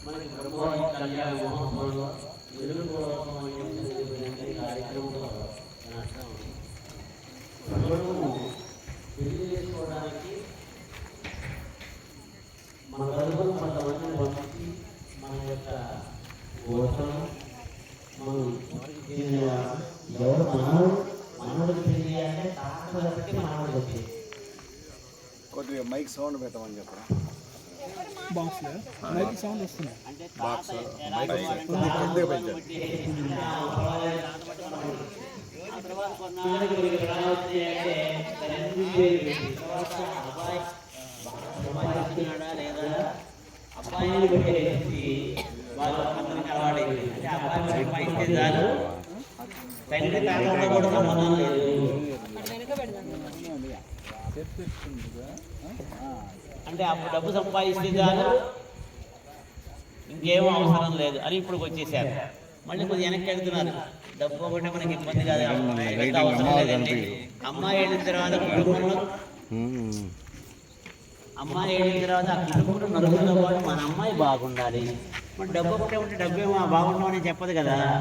మనకి బ్రహ్మోత్సవ కళ్యాణ మహోత్సవంలో కార్యక్రమంలో పెళ్లి చేసుకోవడానికి మన తరపున కొంతమందిని పంపించి మన యొక్క కోసం మనం ఎవరు మనవడికి పెళ్లి అంటే తాకబట్టి మనవడికి వచ్చేది. కొద్దిగా మైక్ సౌండ్ పెట్టమని చెప్పరా. బాక్స్ మైక్ సౌండ్ వస్తుంది. బాక్స్ లేదా అబ్బాయిని పెట్టేసి వాళ్ళు అందరికి అలవాడైంది. అంటే అబ్బాయి పైకి చాలు, తండ్రి తాతలతో కూడా సంబంధం లేదు. అంటే అప్పుడు డబ్బు సంపాదిస్తే చాలు, ఇంకేం అవసరం లేదు అని ఇప్పుడు వచ్చేసారు. మళ్ళీ కొద్దిగా వెనక్కి వెళ్తున్నారు. డబ్బు ఒకటి మనకి ఇబ్బంది కాదు, అవసరం లేదండి. అమ్మాయి వెళ్ళిన తర్వాత కుటుంబంలో అమ్మాయి వెళ్ళిన తర్వాత ఆ కుటుంబంలో నలుగురితో పాటు మన అమ్మాయి బాగుండాలి. మన డబ్బు ఒకటే ఉంటే డబ్బు ఏమో బాగుంటామని చెప్పదు కదా.